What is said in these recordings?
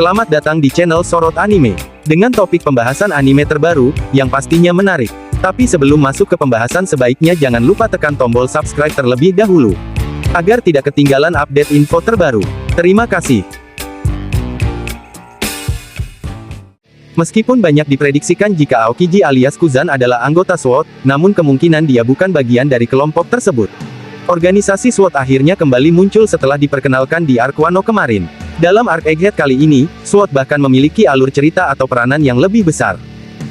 Selamat datang di channel Sorot Anime. Dengan topik pembahasan anime terbaru, yang pastinya menarik. Tapi sebelum masuk ke pembahasan sebaiknya jangan lupa tekan tombol subscribe terlebih dahulu. Agar tidak ketinggalan update info terbaru. Terima kasih. Meskipun banyak diprediksikan jika Aokiji alias Kuzan adalah anggota SWOT, namun kemungkinan dia bukan bagian dari kelompok tersebut. Organisasi SWOT akhirnya kembali muncul setelah diperkenalkan di Arc Wano kemarin. Dalam Arc Egghead kali ini, SWOT bahkan memiliki alur cerita atau peranan yang lebih besar.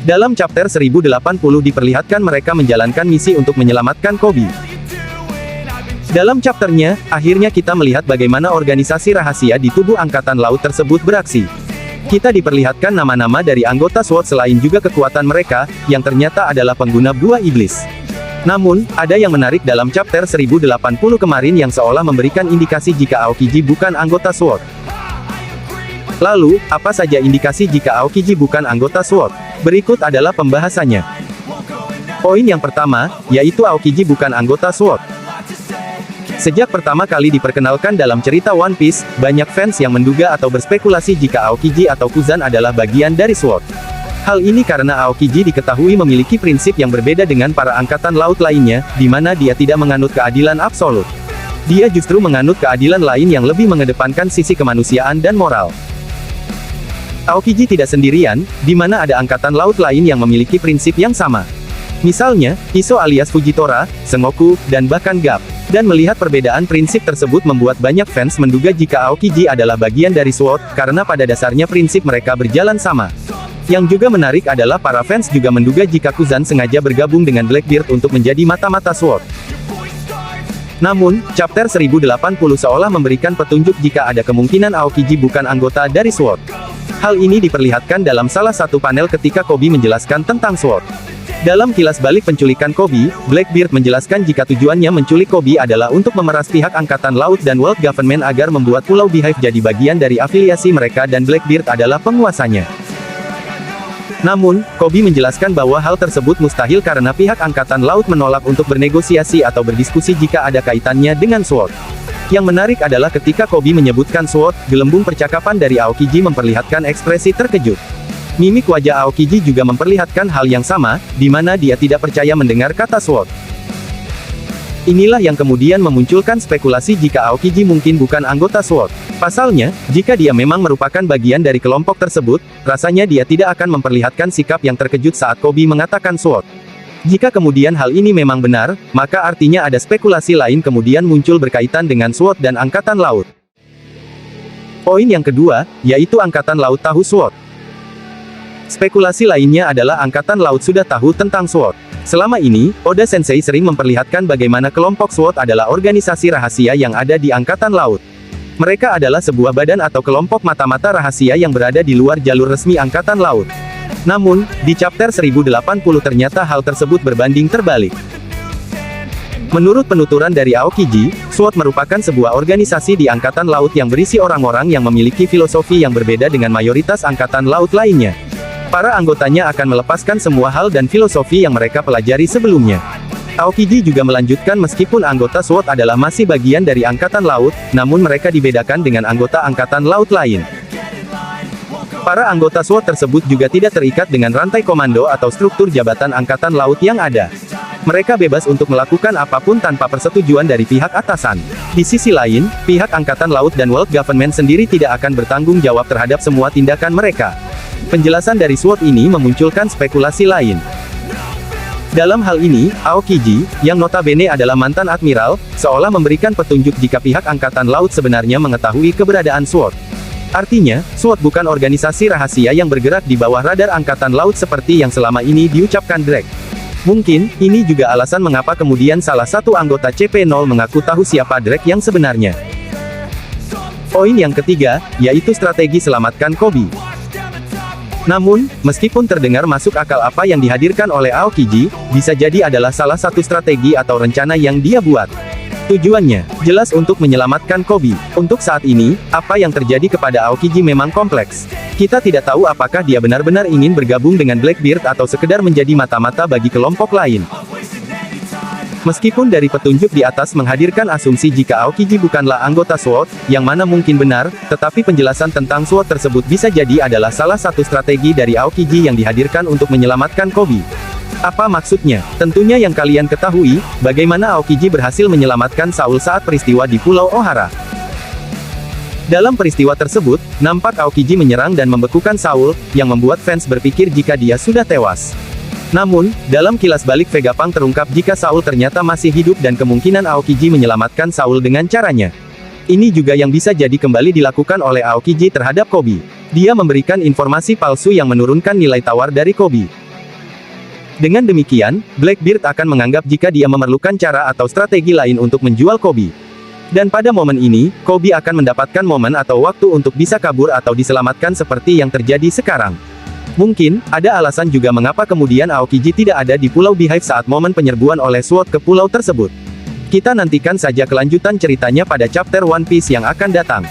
Dalam chapter 1080 diperlihatkan mereka menjalankan misi untuk menyelamatkan Koby. Dalam chapternya, akhirnya kita melihat bagaimana organisasi rahasia di tubuh Angkatan Laut tersebut beraksi. Kita diperlihatkan nama-nama dari anggota SWOT selain juga kekuatan mereka, yang ternyata adalah pengguna buah iblis. Namun, ada yang menarik dalam chapter 1080 kemarin yang seolah memberikan indikasi jika Aokiji bukan anggota SWOT. Lalu, apa saja indikasi jika Aokiji bukan anggota SWOT? Berikut adalah pembahasannya. Poin yang pertama, yaitu Aokiji bukan anggota SWOT. Sejak pertama kali diperkenalkan dalam cerita One Piece, banyak fans yang menduga atau berspekulasi jika Aokiji atau Kuzan adalah bagian dari SWOT. Hal ini karena Aokiji diketahui memiliki prinsip yang berbeda dengan para angkatan laut lainnya, di mana dia tidak menganut keadilan absolut. Dia justru menganut keadilan lain yang lebih mengedepankan sisi kemanusiaan dan moral. Aokiji tidak sendirian, di mana ada angkatan laut lain yang memiliki prinsip yang sama. Misalnya, Iso alias Fujitora, Sengoku, dan bahkan Garp. Dan melihat perbedaan prinsip tersebut membuat banyak fans menduga jika Aokiji adalah bagian dari SWOT, karena pada dasarnya prinsip mereka berjalan sama. Yang juga menarik adalah para fans juga menduga jika Kuzan sengaja bergabung dengan Blackbeard untuk menjadi mata-mata SWOT. Namun, chapter 1080 seolah memberikan petunjuk jika ada kemungkinan Aokiji bukan anggota dari SWOT. Hal ini diperlihatkan dalam salah satu panel ketika Koby menjelaskan tentang SWOT. Dalam kilas balik penculikan Koby, Blackbeard menjelaskan jika tujuannya menculik Koby adalah untuk memeras pihak Angkatan Laut dan World Government agar membuat Pulau Beehive jadi bagian dari afiliasi mereka dan Blackbeard adalah penguasanya. Namun, Koby menjelaskan bahwa hal tersebut mustahil karena pihak Angkatan Laut menolak untuk bernegosiasi atau berdiskusi jika ada kaitannya dengan SWOT. Yang menarik adalah ketika Koby menyebutkan SWOT, gelembung percakapan dari Aokiji memperlihatkan ekspresi terkejut. Mimik wajah Aokiji juga memperlihatkan hal yang sama, di mana dia tidak percaya mendengar kata SWOT. Inilah yang kemudian memunculkan spekulasi jika Aokiji mungkin bukan anggota SWOT. Pasalnya, jika dia memang merupakan bagian dari kelompok tersebut, rasanya dia tidak akan memperlihatkan sikap yang terkejut saat Koby mengatakan SWOT. Jika kemudian hal ini memang benar, maka artinya ada spekulasi lain kemudian muncul berkaitan dengan SWOT dan Angkatan Laut. Poin yang kedua, yaitu Angkatan Laut tahu SWOT. Spekulasi lainnya adalah Angkatan Laut sudah tahu tentang SWOT. Selama ini, Oda Sensei sering memperlihatkan bagaimana kelompok SWOT adalah organisasi rahasia yang ada di Angkatan Laut. Mereka adalah sebuah badan atau kelompok mata-mata rahasia yang berada di luar jalur resmi Angkatan Laut. Namun, di chapter 1080 ternyata hal tersebut berbanding terbalik. Menurut penuturan dari Aokiji, SWOT merupakan sebuah organisasi di Angkatan Laut yang berisi orang-orang yang memiliki filosofi yang berbeda dengan mayoritas Angkatan Laut lainnya. Para anggotanya akan melepaskan semua hal dan filosofi yang mereka pelajari sebelumnya. Aokiji juga melanjutkan meskipun anggota SWOT adalah masih bagian dari Angkatan Laut, namun mereka dibedakan dengan anggota Angkatan Laut lain. Para anggota SWOT tersebut juga tidak terikat dengan rantai komando atau struktur jabatan Angkatan Laut yang ada. Mereka bebas untuk melakukan apapun tanpa persetujuan dari pihak atasan. Di sisi lain, pihak Angkatan Laut dan World Government sendiri tidak akan bertanggung jawab terhadap semua tindakan mereka. Penjelasan dari SWOT ini memunculkan spekulasi lain. Dalam hal ini, Aokiji, yang notabene adalah mantan admiral, seolah memberikan petunjuk jika pihak Angkatan Laut sebenarnya mengetahui keberadaan SWOT. Artinya, SWOT bukan organisasi rahasia yang bergerak di bawah radar Angkatan Laut seperti yang selama ini diucapkan Drake. Mungkin, ini juga alasan mengapa kemudian salah satu anggota CP0 mengaku tahu siapa Drake yang sebenarnya. Poin yang ketiga, yaitu strategi selamatkan Koby. Namun, meskipun terdengar masuk akal apa yang dihadirkan oleh Aokiji, bisa jadi adalah salah satu strategi atau rencana yang dia buat. Tujuannya, jelas untuk menyelamatkan Koby. Untuk saat ini, apa yang terjadi kepada Aokiji memang kompleks. Kita tidak tahu apakah dia benar-benar ingin bergabung dengan Blackbeard atau sekedar menjadi mata-mata bagi kelompok lain. Meskipun dari petunjuk di atas menghadirkan asumsi jika Aokiji bukanlah anggota SWOT, yang mana mungkin benar, tetapi penjelasan tentang SWOT tersebut bisa jadi adalah salah satu strategi dari Aokiji yang dihadirkan untuk menyelamatkan Kobe. Apa maksudnya? Tentunya yang kalian ketahui, bagaimana Aokiji berhasil menyelamatkan Saul saat peristiwa di Pulau Ohara. Dalam peristiwa tersebut, nampak Aokiji menyerang dan membekukan Saul, yang membuat fans berpikir jika dia sudah tewas. Namun, dalam kilas balik Vegapunk terungkap jika Saul ternyata masih hidup dan kemungkinan Aokiji menyelamatkan Saul dengan caranya. Ini juga yang bisa jadi kembali dilakukan oleh Aokiji terhadap Kobe. Dia memberikan informasi palsu yang menurunkan nilai tawar dari Kobe. Dengan demikian, Blackbeard akan menganggap jika dia memerlukan cara atau strategi lain untuk menjual Kobe. Dan pada momen ini, Kobe akan mendapatkan momen atau waktu untuk bisa kabur atau diselamatkan seperti yang terjadi sekarang. Mungkin, ada alasan juga mengapa kemudian Aokiji tidak ada di Pulau Beehive saat momen penyerbuan oleh SWOT ke pulau tersebut. Kita nantikan saja kelanjutan ceritanya pada chapter One Piece yang akan datang.